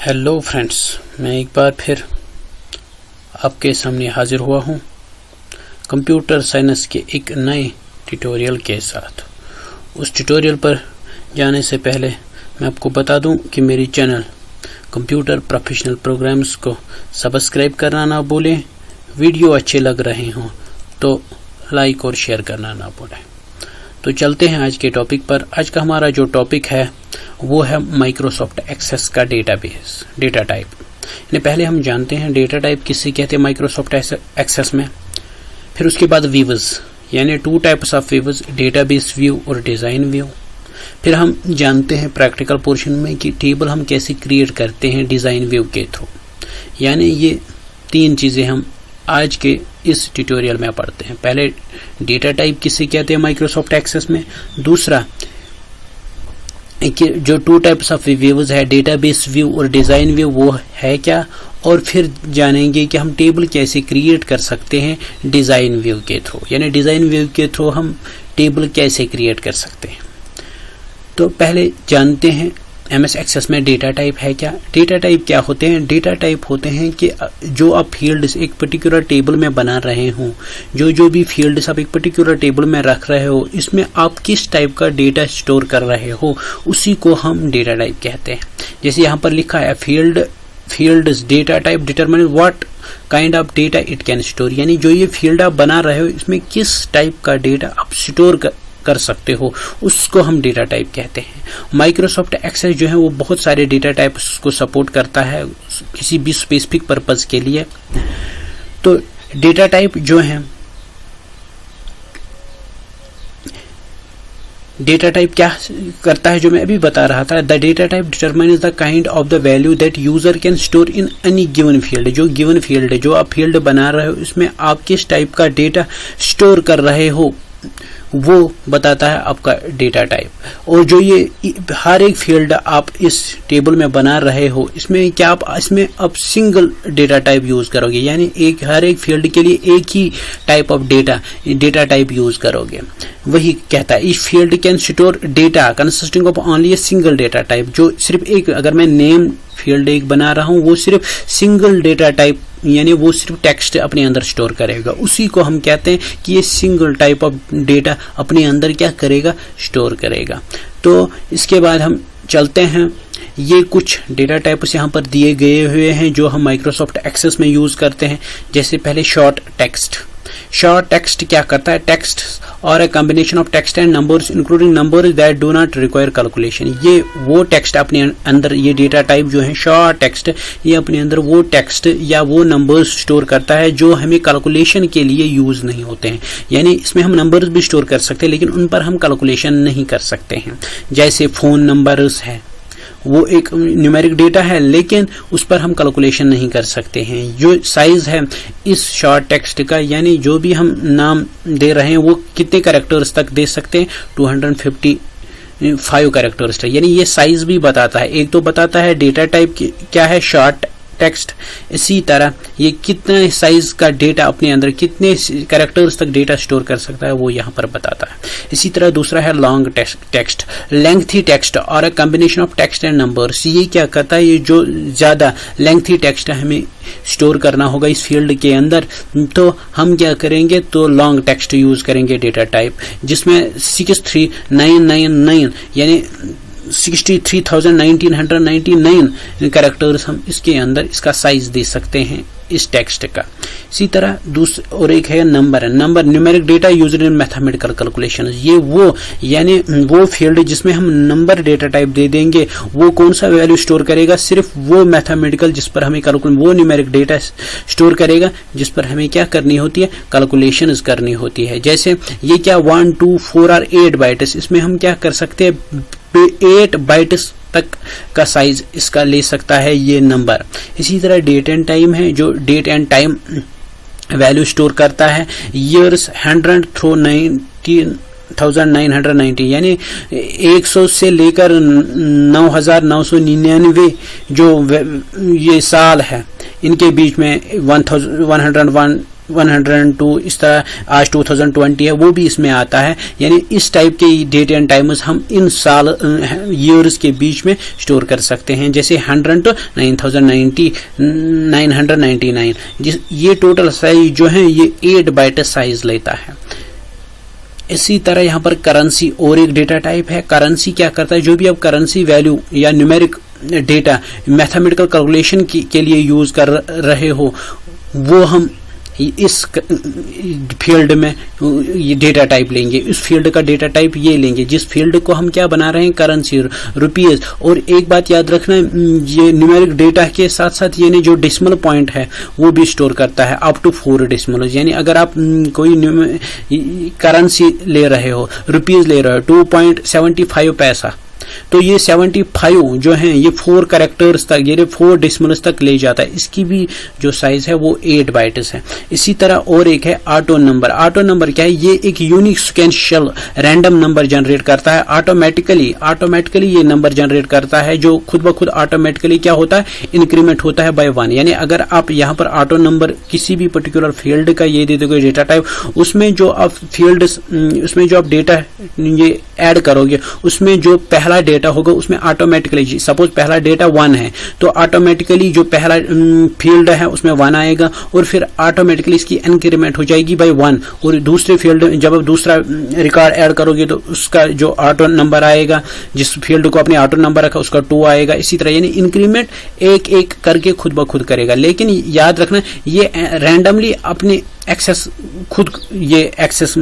Hello friends, मैं एक बार फिर आपके सामने हाजिर हुआ हूँ कंप्यूटर साइंस के एक नए ट्यूटोरियल के साथ। उस ट्यूटोरियल पर जाने से पहले मैं आपको बता दूं कि मेरी चैनल कंप्यूटर प्रोफेशनल प्रोग्राम्स को सब्सक्राइब करना ना भूलें। वीडियो अच्छे लग रहे हों तो लाइक और शेयर करना ना भूलें। तो चलते हैं आज के टॉपिक पर। आज का हमारा जो टॉपिक है वो है माइक्रोसॉफ्ट एक्सेस का डेटाबेस, डेटा टाइप। पहले हम जानते हैं डेटा टाइप किसे कहते हैं माइक्रोसॉफ्ट एक्सेस में। फिर उसके बाद व्यूज, यानी two types of views, database view और डिजाइन व्यू। फिर हम जानते हैं प्रैक्टिकल पोर्शन में कि टेबल हम कैसे क्रिएट करते हैं डिजाइन व्यू के थ्रू। यानी ये तीन चीजें हम आज के इस ट्यूटोरियल में पढ़ते हैं। पहले डेटा टाइप किसे कहते हैं माइक्रोसॉफ्ट एक्सेस में, दूसरा कि जो टू टाइप्स ऑफ व्यूज है डेटाबेस व्यू और डिजाइन व्यू वो है क्या, और फिर जानेंगे कि हम टेबल कैसे क्रिएट कर सकते हैं डिजाइन व्यू के थ्रू। यानी डिजाइन व्यू के थ्रू हम टेबल कैसे क्रिएट कर सकते हैं। तो पहले जानते हैं एमएस एक्सेस में डेटा टाइप है क्या। डेटा टाइप क्या होते हैं? डेटा टाइप होते हैं कि जो आप फील्ड्स एक पर्टिकुलर टेबल में बना रहे हो, जो भी फील्ड्स आप एक पर्टिकुलर टेबल में रख रहे हो, इसमें आप किस टाइप का डेटा स्टोर कर रहे हो, उसी को हम डेटा टाइप कहते हैं। जैसे यहाँ पर लिखा है fields data type determine what kind of data it can store. यानी जो ये फील्ड आप बना रहे हो इसमें किस टाइप का डेटा आप स्टोर कर सकते हो, उसको हम डेटा टाइप कहते हैं। माइक्रोसॉफ्ट एक्सेस जो है वो बहुत सारे डेटा टाइप्स को सपोर्ट करता है किसी भी स्पेसिफिक पर्पस के लिए। तो डेटा टाइप जो है, डेटा टाइप क्या करता है जो मैं अभी बता रहा था, the data type determines the kind of the value that user can store in any given field. जो गिवन फील्ड है, जो आप फील्ड बना रहे हो, इसमें आप किस टाइप का डेटा स्टोर कर रहे हो वो बताता है आपका डेटा टाइप। और जो ये हर एक फील्ड आप इस टेबल में बना रहे हो, इसमें क्या आप इसमें अब सिंगल डेटा टाइप यूज करोगे, यानी हर एक फील्ड के लिए एक ही type of data type use करोगे। वही कहता है इस field can store data consisting of only a single data type. जो सिर्फ एक, अगर मैं नेम फील्ड एक बना रहा हूं, वो सिर्फ सिंगल डेटा टाइप, यानी वो सिर्फ टेक्स्ट अपने अंदर स्टोर करेगा। उसी को हम कहते हैं कि ये सिंगल टाइप ऑफ डेटा अपने अंदर क्या करेगा, स्टोर करेगा। तो इसके बाद हम चलते हैं, ये कुछ डेटा टाइप्स यहाँ पर दिए गए हुए हैं जो हम माइक्रोसॉफ्ट एक्सेस में यूज करते हैं। जैसे पहले शॉर्ट टेक्स्ट। शॉर्ट टेक्स्ट क्या करता है? टेक्स्ट और a combination of text and numbers including numbers that do not require calculation. ये वो टेक्स्ट अपने अंदर, ये डेटा टाइप जो है शॉर्ट टेक्स्ट, ये अपने अंदर वो टेक्स्ट या वो नंबर्स स्टोर करता है जो हमें कैलकुलेशन के लिए यूज नहीं होते हैं। यानी इसमें हम नंबर्स भी स्टोर कर सकते हैं लेकिन उन पर हम कैलकुलेशन नहीं कर सकते हैं। जैसे फोन नंबर्स है, वो एक न्यूमेरिक डेटा है लेकिन उस पर हम कैलकुलेशन नहीं कर सकते हैं। जो साइज है इस शॉर्ट टेक्स्ट का, यानी जो भी हम नाम दे रहे हैं वो कितने कैरेक्टर्स तक दे सकते हैं, 255 कैरेक्टर्स तक। यानी ये साइज भी बताता है। एक तो बताता है डेटा टाइप क्या है, शॉर्ट टेक्स्ट, इसी तरह ये कितने साइज का डेटा अपने अंदर, कितने कैरेक्टर्स तक डेटा स्टोर कर सकता है, वो यहाँ पर बताता है। इसी तरह दूसरा है लॉन्ग टेक्स्ट, लेंथी टेक्स्ट और a combination of text and numbers. ये क्या करता है, ये जो ज्यादा लेंथी टेक्स्ट हमें स्टोर करना होगा इस फील्ड के अंदर, तो हम क्या करेंगे, तो लॉन्ग टेक्स्ट यूज करेंगे डेटा टाइप, जिसमें 63999 यानी 63,1999 कैरेक्टर्स हम इसके अंदर इसका साइज दे सकते हैं इस टेक्स्ट का। इसी तरह और एक है number numeric data used in mathematical calculation. ये वो, यानी वो फील्ड जिसमें हम नंबर डेटा टाइप दे देंगे, वो कौन सा वैल्यू स्टोर करेगा, सिर्फ वो मैथमेटिकल जिस पर हमें वो न्यूमेरिक डेटा स्टोर करेगा जिस पर हमें क्या करनी होती है, कैलकुलेशंस करनी होती है। जैसे ये क्या 1, 2, 4 और 8 बाइट्स, इसमें हम क्या कर सकते हैं, 8 बाइट्स तक का साइज इसका ले सकता है ये नंबर। इसी तरह डेट एंड टाइम है, जो date and time value store करता है ईयर्स 100 थ्रू 1990, यानी 100 से लेकर 9,999 जो ये साल है, इनके बीच में 101 102 इस तरह आज 2020 है वो भी इसमें आता है। यानी इस टाइप के डेट एंड टाइम्स हम इन साल ईयर्स के बीच में स्टोर कर सकते हैं। जैसे 100 to 9,999 ये टोटल साइज जो है ये 8 बाइट साइज लेता है। इसी तरह यहाँ पर करेंसी और एक डेटा टाइप है। करेंसी क्या करता है, जो भी आप करेंसी वैल्यू या न्यूमेरिक डेटा मैथमेटिकल कैलकुलेशन के लिए यूज कर रहे हो वो हम इस फील्ड में ये डेटा टाइप लेंगे। इस फील्ड का डेटा टाइप ये लेंगे जिस फील्ड को हम क्या बना रहे हैं, करेंसी रुपीज। और एक बात याद रखना, ये न्यूमेरिक डेटा के साथ साथ यानी जो डेसिमल पॉइंट है वो भी स्टोर करता है अप टू 4 डेसिमल। यानी अगर आप कोई करेंसी ले रहे हो, रुपीज ले रहे हो 2.75 पैसा, तो ये 75 जो है ये 4 कैरेक्टर्स तक यानी 4 डेसिमल्स तक ले जाता है। इसकी भी जो साइज है वो 8 बाइट्स है। इसी तरह और एक है ऑटो नंबर। ऑटो नंबर क्या है, ये एक unique sequential random number generate करता है ऑटोमेटिकली ये नंबर जनरेट करता है जो खुद ब खुद ऑटोमेटिकली क्या होता है, इंक्रीमेंट होता है बाय 1। यानी अगर आप यहाँ पर ऑटो नंबर किसी भी पर्टिकुलर फील्ड का ये दे दोगे डेटा टाइप, उसमें जो आप फील्ड उसमें जो आप डेटा ये ऐड करोगे उसमें जो पहला डेटा होगा उसमें ऑटोमेटिकली, सपोज पहला डेटा 1 है तो ऑटोमेटिकली जो पहला फील्ड है उसमें 1 आएगा और फिर ऑटोमेटिकली इसकी इंक्रीमेंट हो जाएगी बाय 1। और दूसरे फील्ड जब आप दूसरा रिकॉर्ड ऐड करोगे तो उसका जो ऑटो नंबर आएगा, जिस फील्ड को अपने ऑटो नंबर रखा उसका 2 आएगा। इसी तरह यानी इंक्रीमेंट एक एक करके खुद ब खुद करेगा। लेकिन याद रखना ये रैंडमली अपने एक्सेस खुद ये एक्सेस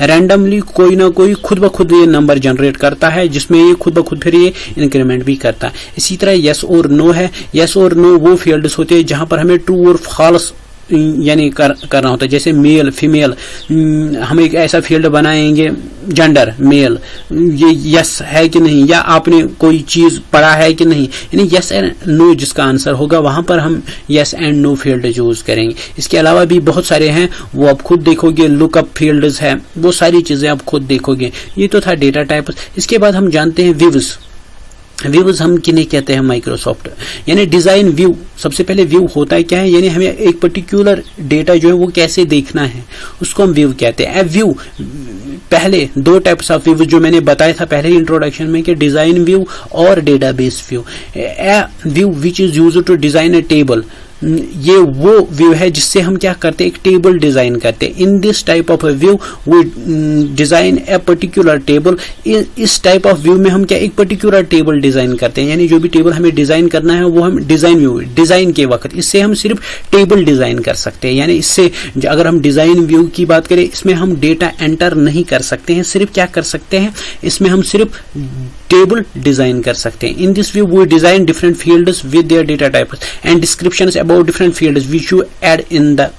रैंडमली कोई ना कोई खुद ब खुद ये नंबर जनरेट करता है जिसमें ये खुद ब खुद फिर ये इंक्रीमेंट भी करता है। इसी तरह यस और नो है। यस और नो वो फील्ड्स होते हैं जहां पर हमें ट्रू और फॉल्स यानी करना होता है। जैसे मेल फीमेल, हम एक ऐसा फील्ड बनाएंगे जेंडर मेल, ये यस है कि नहीं, या आपने कोई चीज पढ़ा है कि नहीं, यानी यस एंड नो जिसका आंसर होगा वहां पर हम yes and know field use करेंगे। इसके अलावा भी बहुत सारे हैं वो आप खुद देखोगे, लुकअप फील्ड्स है, वो सारी चीजें आप खुद देखोगे। ये तो था डेटा टाइप। इसके बाद हम जानते हैं व्यूज। व्यूज हम किन्हें कहते हैं, माइक्रोसॉफ्ट यानी डिजाइन व्यू। सबसे पहले व्यू होता है क्या है, यानी हमें एक पर्टिकुलर डेटा जो है वो कैसे देखना है उसको हम व्यू कहते हैं। व्यू पहले 2 टाइप्स ऑफ व्यू जो मैंने बताया था पहले इंट्रोडक्शन में कि डिजाइन व्यू और database view. View which is used to design a table, ये वो व्यू है जिससे हम क्या करते हैं, एक टेबल डिजाइन करते हैं। In this type of view we design a particular table. इस टाइप ऑफ व्यू में हम क्या एक पर्टिकुलर टेबल डिजाइन करते हैं, यानी जो भी टेबल हमें डिजाइन करना है वो हम डिजाइन व्यू, डिजाइन के वक्त इससे हम सिर्फ टेबल डिजाइन कर सकते हैं। यानी इससे अगर हम डिजाइन व्यू की बात करें इसमें हम डेटा एंटर नहीं कर सकते हैं, सिर्फ क्या कर सकते हैं इसमें हम सिर्फ टेबल डिजाइन कर सकते हैं। In this view we design different fields with their data types and descriptions about different fields which you add in the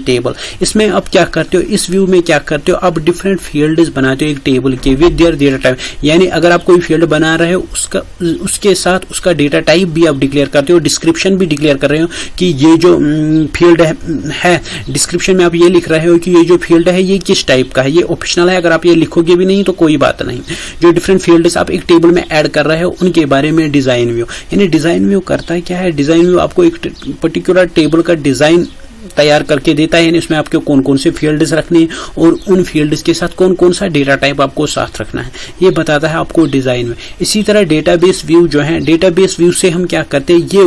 table. इसमें आप क्या करते हो, इस व्यू में क्या करते हो, आप डिफरेंट फील्ड्स बनाते हो एक टेबल के विद देयर डेटा टाइप। यानी अगर आप कोई फील्ड बना रहे हो उसके साथ उसका डेटा टाइप भी आप डिक्लेयर करते हो, डिस्क्रिप्शन भी डिक्लेयर कर रहे हो कि ये जो फील्ड है डिस्क्रिप्शन में आप ये लिख रहे हो कि ये जो फील्ड है ये किस टाइप का है, ये ऑप्शनल है। अगर आप ये लिखोगे भी नहीं तो कोई बात नहीं। जो डिफरेंट फील्ड्स आप एक टेबल में ऐड कर रहे हो उनके बारे में डिजाइन व्यू। यानी डिजाइन व्यू करता है क्या है, डिजाइन व्यू आपको एक पर्टिकुलर टेबल का डिजाइन तैयार करके देता है। यानी उसमें आपको कौन कौन से फील्ड्स रखने हैं और उन फील्ड्स के साथ कौन कौन सा डेटा टाइप आपको साथ रखना है, ये बताता है आपको डिजाइन में। इसी तरह डेटाबेस व्यू जो है, डेटाबेस व्यू से हम क्या करते हैं, ये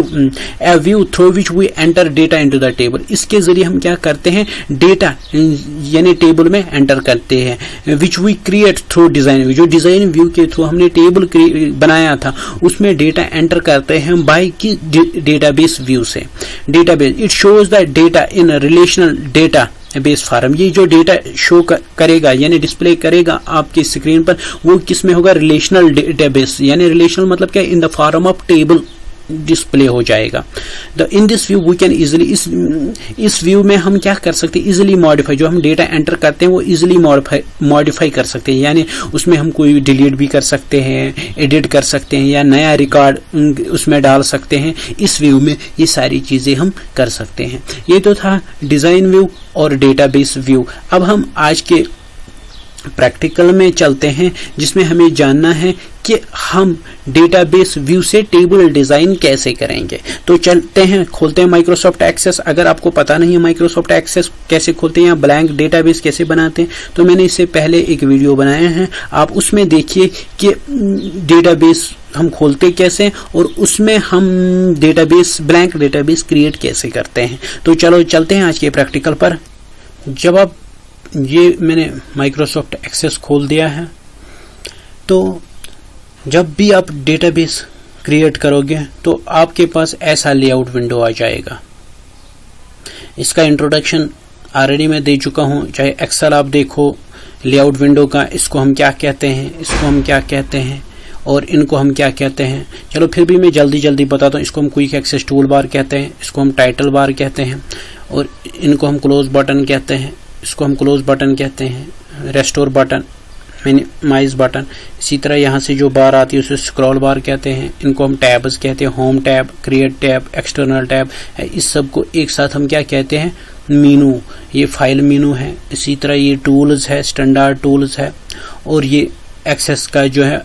view through which we enter data into the table. इसके जरिए हम क्या करते हैं, डेटा यानी टेबल में एंटर करते हैं। Which we create through design view, जो डिजाइन व्यू के थ्रू हमने टेबल बनाया था उसमें डेटा एंटर करते हैं बाय की डेटाबेस व्यू से। Database it shows the data in relational database form. ये जो डेटा शो करेगा यानी डिस्प्ले करेगा आपकी स्क्रीन पर वो किस में होगा, रिलेशनल डेटाबेस। यानी रिलेशनल मतलब क्या, in the form of table display हो जाएगा। In this view we can easily, इस व्यू में हम क्या कर सकते हैं, इजिली मॉडिफाई, जो हम डेटा एंटर करते हैं वो इजिली मॉडिफाई कर सकते हैं। यानी उसमें हम कोई डिलीट भी कर सकते हैं, एडिट कर सकते हैं या नया रिकॉर्ड उसमें डाल सकते हैं। इस व्यू में ये सारी चीजें हम कर सकते हैं। ये तो था डिजाइन व्यू और डेटाबेस व्यू। अब हम आज के प्रैक्टिकल में चलते हैं, जिसमें हमें जानना है कि हम डेटाबेस व्यू से टेबल डिजाइन कैसे करेंगे। तो चलते हैं, खोलते हैं माइक्रोसॉफ्ट एक्सेस। अगर आपको पता नहीं है माइक्रोसॉफ्ट एक्सेस कैसे खोलते हैं या ब्लैंक डेटाबेस कैसे बनाते हैं, तो मैंने इससे पहले एक वीडियो बनाया है, आप उसमें देखिए कि डेटाबेस हम खोलते कैसे और उसमें हम डेटाबेस ब्लैंक डेटाबेस क्रिएट कैसे करते हैं। तो चलो चलते हैं आज के प्रैक्टिकल पर। जब आप ये मैंने माइक्रोसॉफ्ट एक्सेस खोल दिया है, तो जब भी आप डेटाबेस क्रिएट करोगे तो आपके पास ऐसा लेआउट विंडो आ जाएगा। इसका इंट्रोडक्शन ऑलरेडी मैं दे चुका हूं, चाहे एक्सेल आप देखो लेआउट विंडो का, इसको हम क्या कहते हैं, इसको हम क्या कहते हैं और इनको हम क्या कहते हैं। चलो फिर भी मैं जल्दी जल्दी बताता हूँ। इसको हम क्विक एक्सेस टूल बार कहते हैं, इसको हम टाइटल बार कहते हैं और इनको हम क्लोज बटन कहते हैं, इसको हम क्लोज बटन कहते हैं, रेस्टोर बटन, मिनिमाइज बटन। इसी तरह यहाँ से जो बार आती है उसे स्क्रॉल बार कहते हैं, इनको हम टैब्स कहते हैं, home tab, create tab, external tab. इस सब को एक साथ हम क्या कहते हैं, मीनू। ये फाइल मीनू है। इसी तरह ये टूल्स है, स्टैंडर्ड टूल्स है और ये एक्सेस का जो है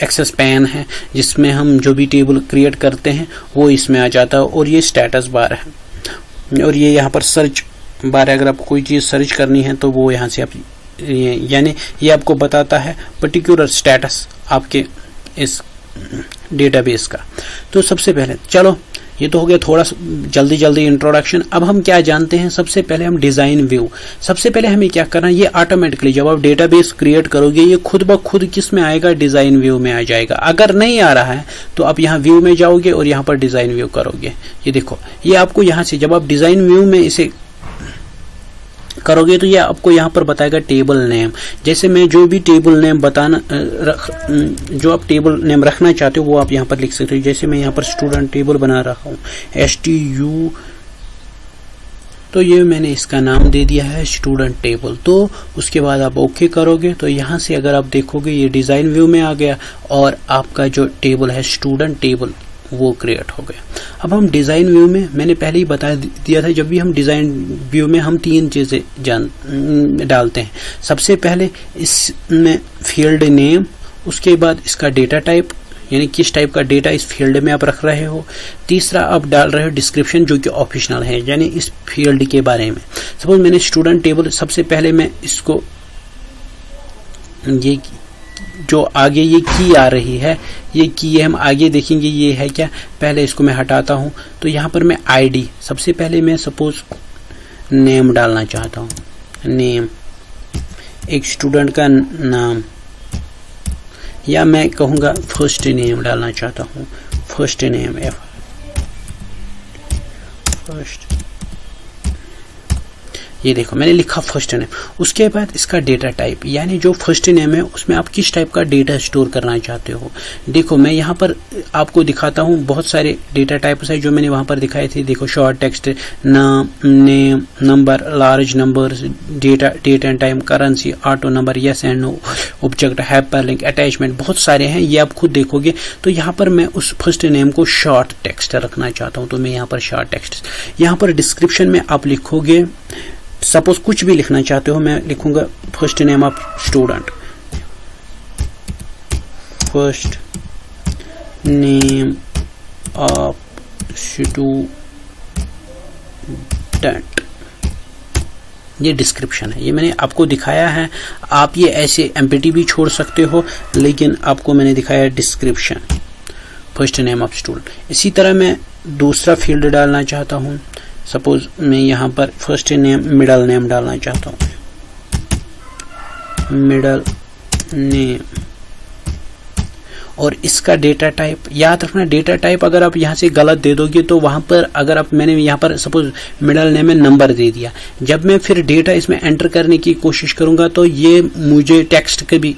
एक्सेस पैन है, जिसमें हम जो भी टेबल क्रिएट करते हैं वो इसमें आ जाता है। और ये स्टेटस बार है और ये यहाँ पर सर्च बार है। अगर आपको कोई चीज़ सर्च करनी है तो वो यहाँ से आप यानी ये आपको बताता है पर्टिकुलर स्टेटस आपके इस डेटाबेस का। तो सबसे पहले चलो ये तो हो गया थोड़ा जल्दी जल्दी इंट्रोडक्शन। अब हम क्या जानते हैं, सबसे पहले हम डिजाइन व्यू। सबसे पहले हमें क्या करना है, ये ऑटोमेटिकली जब आप डेटाबेस क्रिएट करोगे ये खुद ब खुद किस में आएगा, डिजाइन व्यू में आ जाएगा। अगर नहीं आ रहा है तो आप यहाँ व्यू में जाओगे और यहाँ पर डिजाइन व्यू करोगे। ये देखो, ये आपको यहाँ से जब आप डिजाइन व्यू में इसे करोगे तो ये आपको यहाँ पर बताएगा टेबल नेम। जैसे मैं जो भी टेबल नेम बताना जो आप टेबल नेम रखना चाहते हो वो आप यहाँ पर लिख सकते हो। जैसे मैं यहाँ पर स्टूडेंट टेबल बना रहा हूँ, STU, तो ये मैंने इसका नाम दे दिया है स्टूडेंट टेबल। तो उसके बाद आप ओके करोगे तो यहाँ से अगर आप देखोगे ये डिजाइन व्यू में आ गया और आपका जो टेबल है स्टूडेंट टेबल वो क्रिएट हो गया। अब हम डिजाइन व्यू में, मैंने पहले ही बता दिया था, जब भी हम डिजाइन व्यू में हम तीन चीजें डालते हैं। सबसे पहले इसमें फील्ड नेम, उसके बाद इसका डेटा टाइप यानी किस टाइप का डेटा इस फील्ड में आप रख रहे हो। तीसरा आप डाल रहे हो डिस्क्रिप्शन जो कि ऑप्शनल है यानी इस फील्ड के बारे में। सपोज मैंने स्टूडेंट टेबल, सबसे पहले मैं इसको ये जो आगे ये की आ रही है, ये की हम आगे देखेंगे ये है क्या। पहले इसको मैं हटाता हूं तो यहाँ पर मैं आईडी, सबसे पहले मैं सपोज नेम डालना चाहता हूँ, नेम एक स्टूडेंट का नाम, या मैं कहूँगा फर्स्ट नेम डालना चाहता हूँ, फर्स्ट नेम, फर्स्ट। ये देखो मैंने लिखा फर्स्ट नेम। उसके बाद इसका डेटा टाइप यानी जो फर्स्ट नेम है उसमें आप किस टाइप का डेटा स्टोर करना चाहते हो। देखो मैं यहाँ पर आपको दिखाता हूँ, बहुत सारे डेटा टाइप्स है जो मैंने वहां पर दिखाए थे। देखो शॉर्ट टेक्स्ट, नाम, name, number, large number, date and time, currency, auto number, yes and no, object, hyperlink, attachment, बहुत सारे हैं, ये आप खुद देखोगे। तो यहाँ पर मैं उस फर्स्ट नेम को शॉर्ट टेक्स्ट रखना चाहता हूँ तो मैं यहाँ पर शॉर्ट टेक्स्ट। यहाँ पर डिस्क्रिप्शन में आप लिखोगे, सपोज कुछ भी लिखना चाहते हो, मैं लिखूंगा first name of student, first name of student. ये डिस्क्रिप्शन है, ये मैंने आपको दिखाया है। आप ये ऐसे एम्प्टी भी छोड़ सकते हो, लेकिन आपको मैंने दिखाया है description, first name of student. इसी तरह मैं दूसरा फील्ड डालना चाहता हूँ, सपोज मैं यहाँ पर फर्स्ट नेम, मिडल नेम डालना चाहता हूँ, मिडल नेम। और इसका डेटा टाइप याद रखना, डेटा टाइप अगर आप यहाँ से गलत दे दोगे तो वहां पर अगर आप, मैंने यहाँ पर सपोज मिडल नेम में नंबर दे दिया, जब मैं फिर डेटा इसमें एंटर करने की कोशिश करूंगा तो ये मुझे टेक्स्ट के भी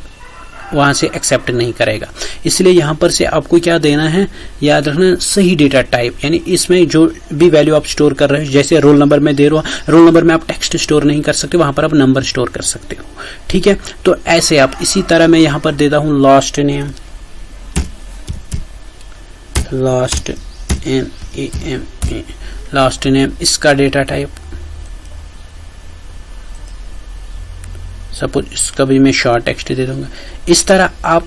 वहां से एक्सेप्ट नहीं करेगा। इसलिए यहाँ पर से आपको क्या देना है, याद रखना सही डेटा टाइप, यानी इसमें जो भी वैल्यू आप स्टोर कर रहे हो, जैसे रोल नंबर में दे रहा हूँ, रोल नंबर में आप टेक्स्ट स्टोर नहीं कर सकते, वहां पर आप नंबर स्टोर कर सकते हो। ठीक है, तो ऐसे आप, इसी तरह मैं यहाँ पर देता हूँ last name, last NAME, last name. इसका डेटा टाइप सपोज इसका भी मैं शॉर्ट टेक्स्ट दे दूंगा। इस तरह आप,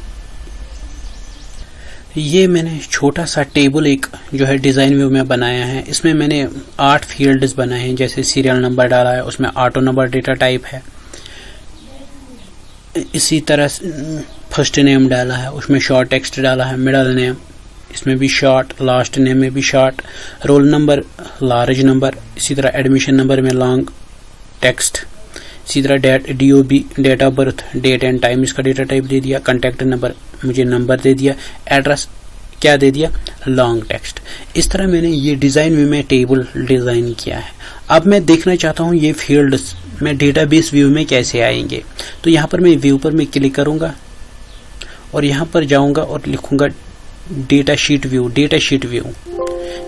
ये मैंने छोटा सा टेबल एक जो है डिज़ाइन व्यू में बनाया है। इसमें मैंने 8 फील्ड्स बनाए हैं, जैसे सीरियल नंबर डाला है, उसमें ऑटो नंबर डेटा टाइप है। इसी तरह फर्स्ट नेम डाला है, उसमें शॉर्ट टेक्स्ट डाला है, मिडल नेम इसमें भी शॉर्ट, लास्ट नेम में भी short, roll number large number, इसी तरह एडमिशन नंबर में लॉन्ग टेक्स्ट, इसी तरह DOB date of birth, date and time इसका डेटा टाइप दे दिया, कॉन्टैक्ट नंबर मुझे नंबर दे दिया, एड्रेस क्या दे दिया, लॉन्ग टेक्स्ट। इस तरह मैंने ये डिज़ाइन व्यू में टेबल डिज़ाइन किया है। अब मैं देखना चाहता हूँ ये फील्ड्स में डेटाबेस व्यू में कैसे आएंगे। तो यहाँ पर मैं व्यू पर मैं क्लिक करूँगा और यहाँ पर जाऊँगा और लिखूँगा data sheet view. Data sheet view,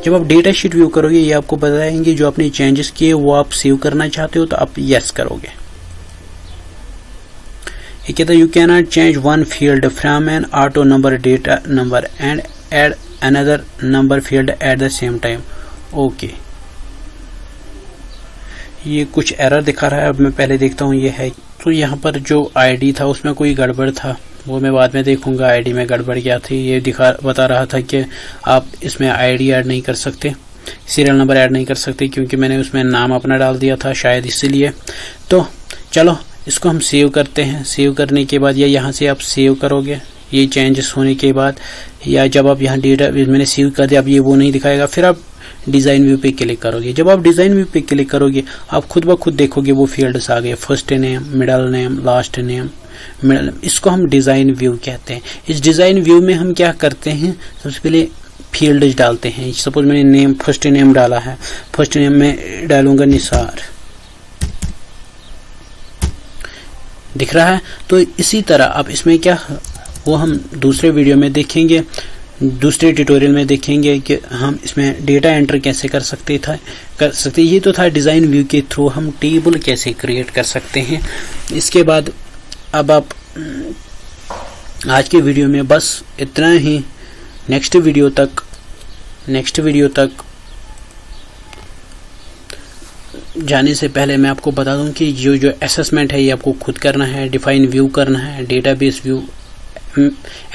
जब आप डेटा शीट व्यू करोगे ये आपको बताएंगे जो आपने चेंजेस किए वो आप सेव करना चाहते हो तो आप यस करोगे। ये कहता है you can not change one field from an auto number data number and add another number field at the same time. Okay, ये कुछ एरर दिखा रहा है। अब मैं पहले देखता हूँ ये है। तो यहाँ पर जो आईडी था उसमें कोई गड़बड़ था, वो मैं बाद में देखूंगा आईडी में गड़बड़ क्या थी। ये बता रहा था कि आप इसमें आईडी ऐड नहीं कर सकते, सीरियल नंबर ऐड नहीं कर सकते, क्योंकि मैंने उसमें नाम अपना डाल दिया था शायद इसीलिए। तो चलो इसको हम सेव करते हैं। सेव करने के बाद या यहाँ से आप सेव करोगे ये चेंजेस होने के बाद, या जब आप यहाँ डेटा मैंने सेव कर दिया अब ये वो नहीं दिखाएगा, फिर आप डिज़ाइन व्यू पे क्लिक करोगे। जब आप डिज़ाइन व्यू पे क्लिक करोगे आप खुद ब खुद देखोगे वो फील्ड्स आ गए, first name, middle name, last name, middle. इसको हम डिज़ाइन व्यू कहते हैं। इस डिज़ाइन व्यू में हम क्या करते हैं, सबसे पहले फील्ड्स डालते हैं। सपोज मैंने नेम फर्स्ट नेम डाला है, फर्स्ट नेम में डालूंगा निसार, दिख रहा है। तो इसी तरह अब इसमें क्या, वो हम दूसरे वीडियो में देखेंगे, दूसरे ट्यूटोरियल में देखेंगे कि हम इसमें डेटा एंटर कैसे कर सकते। ये तो था डिज़ाइन व्यू के थ्रू हम टेबल कैसे क्रिएट कर सकते हैं। इसके बाद अब आप आज के वीडियो में बस इतना ही। नेक्स्ट वीडियो तक जाने से पहले मैं आपको बता दूं कि जो असेसमेंट है ये आपको खुद करना है। डिफाइन व्यू करना है, डेटाबेस व्यू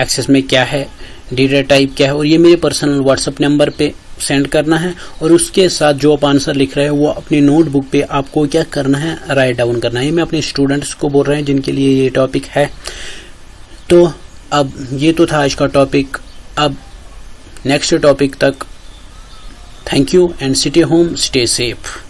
एक्सेस में क्या है, डेटा टाइप क्या है, और ये मेरे पर्सनल व्हाट्सएप नंबर पे सेंड करना है। और उसके साथ जो आप आंसर लिख रहे हैं वो अपनी नोटबुक पे आपको क्या करना है, राइट डाउन करना है। ये मैं अपने स्टूडेंट्स को बोल रहे हैं जिनके लिए ये टॉपिक है। तो अब ये तो था आज का टॉपिक। अब नेक्स्ट टॉपिक तक thank you and stay home, stay safe.